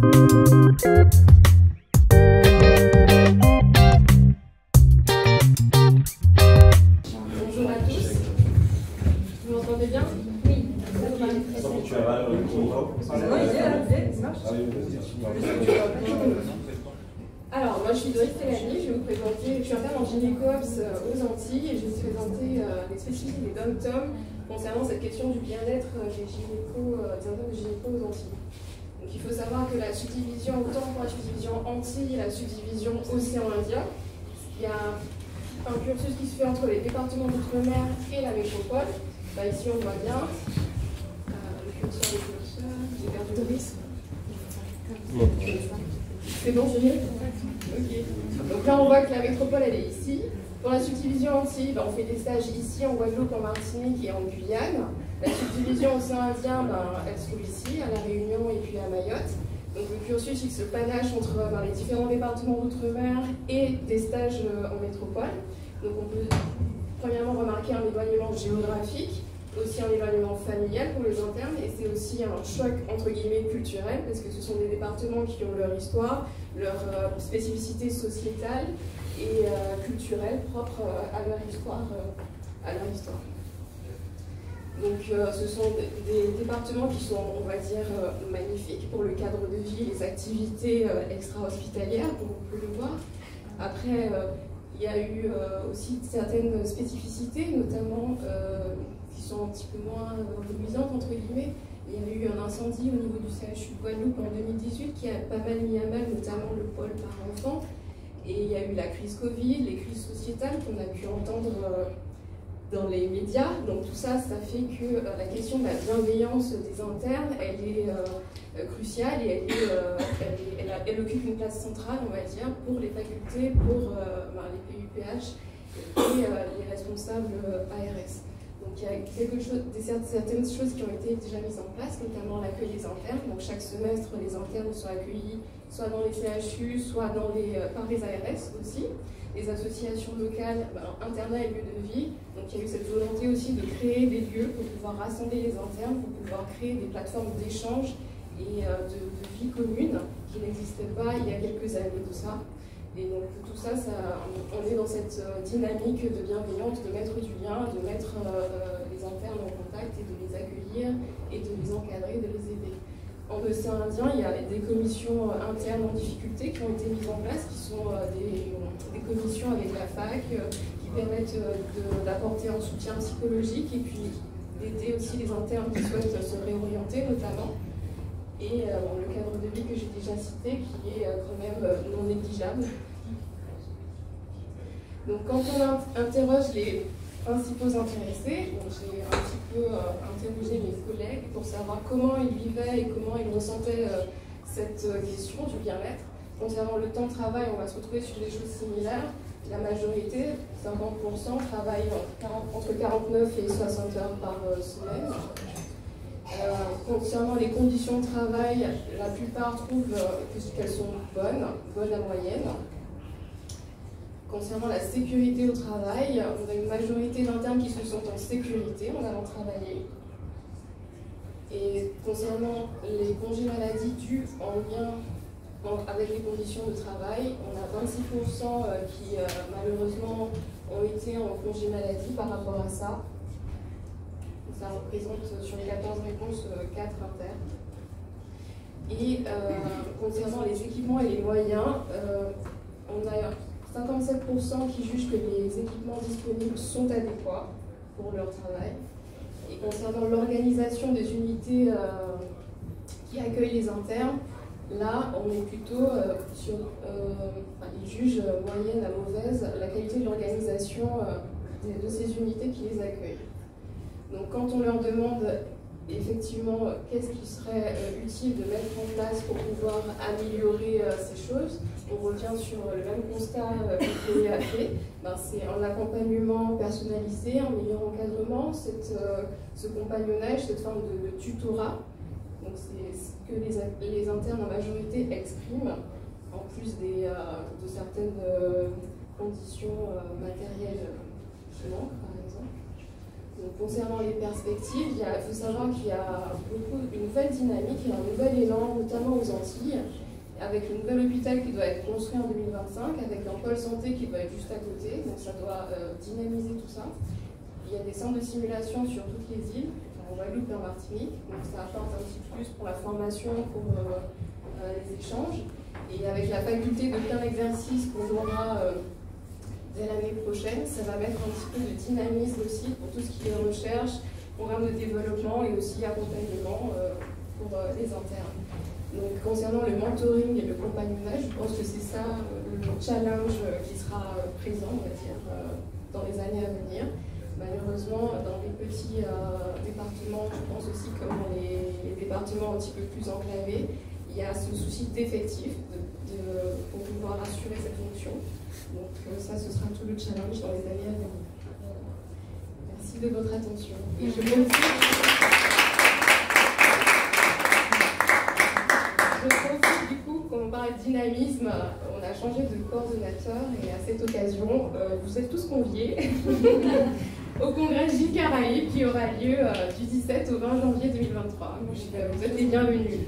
Bonjour à tous. Vous m'entendez bien? Oui. Alors, moi je suis Doris Tellani, je vais vous présenter, je suis interne en gynéco-ops aux Antilles et je vais vous présenter les spécificités des dom-tom concernant cette question du bien-être des internes de gynéco aux Antilles. Donc il faut savoir que la subdivision, autant pour la subdivision Antilles et la subdivision Océan Indien, il y a un cursus qui se fait entre les départements d'outre-mer et la métropole. Bah, ici on voit bien le curseur, j'ai perdu Doris. C'est bon, Julie? Ok. Donc là on voit que la métropole elle est ici. Pour la subdivision Antilles, bah, on fait des stages ici en Guadeloupe, en Martinique et en Guyane. La subdivision Océan Indien, bah, elle se trouve ici, à La Réunion et puis à Mayotte. Donc le cursus il se panache entre les différents départements d'outre-mer et des stages en métropole. Donc on peut premièrement remarquer un éloignement géographique, aussi un éloignement familial pour les internes, et c'est aussi un choc entre guillemets culturel, parce que ce sont des départements qui ont leur histoire, leur spécificité sociétale et culturelle propre à leur histoire. Donc ce sont des départements qui sont, on va dire, magnifiques pour le cadre de vie, les activités extra-hospitalières, comme vous pouvez le voir. Après, il y a eu aussi certaines spécificités, notamment qui sont un petit peu moins reluisantes, entre guillemets. Il y a eu un incendie au niveau du CHU Guadeloupe en 2018 qui a pas mal mis à mal notamment le pôle par enfant. Et il y a eu la crise Covid, les crises sociétales qu'on a pu entendre dans les médias. Donc tout ça, ça fait que la question de la bienveillance des internes, elle est cruciale et elle occupe une place centrale, on va dire, pour les facultés, pour les PUPH et les responsables ARS. Donc il y a certaines choses qui ont été déjà mises en place, notamment l'accueil des internes. Donc chaque semestre, les internes sont accueillis soit dans les CHU, soit par les ARS aussi. Les associations locales, internat et lieux de vie. Donc il y a eu cette volonté aussi de créer des lieux pour pouvoir rassembler les internes, pour pouvoir créer des plateformes d'échange et de vie commune qui n'existaient pas il y a quelques années de ça. Et donc tout ça, on est dans cette dynamique de bienveillance, de mettre du lien, de mettre les internes en contact et de les accueillir et de les encadrer, de les aider. En Océan Indien, il y a des commissions internes en difficulté qui ont été mises en place, qui sont des commissions avec la fac, qui permettent d'apporter un soutien psychologique et puis d'aider aussi les internes qui souhaitent se réorienter notamment. Et le cadre de vie que j'ai déjà cité, qui est quand même non négligeable. Donc quand on interroge les principaux intéressés, j'ai un petit peu interrogé mes collègues pour savoir comment ils vivaient et comment ils ressentaient cette question du bien-être. Concernant le temps de travail, on va se retrouver sur des choses similaires. La majorité, 50%, travaillent entre 49 et 60 heures par semaine. Concernant les conditions de travail, la plupart trouvent qu'elles sont bonnes à moyenne. Concernant la sécurité au travail, on a une majorité d'internes qui se sentent en sécurité en allant travailler. Et concernant les congés maladie dus en lien avec les conditions de travail, on a 26% qui malheureusement ont été en congé maladie par rapport à ça. Ça représente sur les 14 réponses 4 internes. Et concernant les équipements et les moyens, on a 57% qui jugent que les équipements disponibles sont adéquats pour leur travail. Et concernant l'organisation des unités qui accueillent les internes, là on est plutôt sur, ils jugent moyenne à mauvaise la qualité de l'organisation de ces unités qui les accueillent. Donc quand on leur demande effectivement qu'est-ce qui serait utile de mettre en place pour pouvoir améliorer ces choses, on revient sur le même constat que l'EA a fait, c'est un accompagnement personnalisé, un meilleur encadrement, ce compagnonnage, cette forme de tutorat. Donc c'est ce que les internes en majorité expriment, en plus de certaines conditions matérielles qui manquent par exemple. Donc, concernant les perspectives, il faut savoir qu'il y a une nouvelle dynamique et un nouvel élan, notamment aux Antilles, avec le nouvel hôpital qui doit être construit en 2025, avec un pôle santé qui doit être juste à côté, donc ça doit dynamiser tout ça. Il y a des centres de simulation sur toutes les îles, en Guadeloupe et en Martinique, donc ça apporte un petit plus pour la formation, pour les échanges. Et avec la faculté de plein exercice qu'on aura dès l'année prochaine, ça va mettre un petit peu de dynamisme aussi pour tout ce qui est recherche, programme de développement et aussi accompagnement pour les internes. Donc concernant le mentoring et le compagnonnage, je pense que c'est ça le challenge qui sera présent, on va dire, dans les années à venir. Malheureusement, dans les petits départements, je pense aussi comme dans les départements un petit peu plus enclavés, il y a ce souci d'effectif pour pouvoir assurer cette fonction. Donc ça, ce sera tout le challenge dans les années à venir. Merci de votre attention. Et je profite du coup, quand on parle de dynamisme, on a changé de coordonnateur et à cette occasion, vous êtes tous conviés au congrès Gilles Caraïbes qui aura lieu du 17 au 20 janvier 2023. Vous êtes les bienvenus.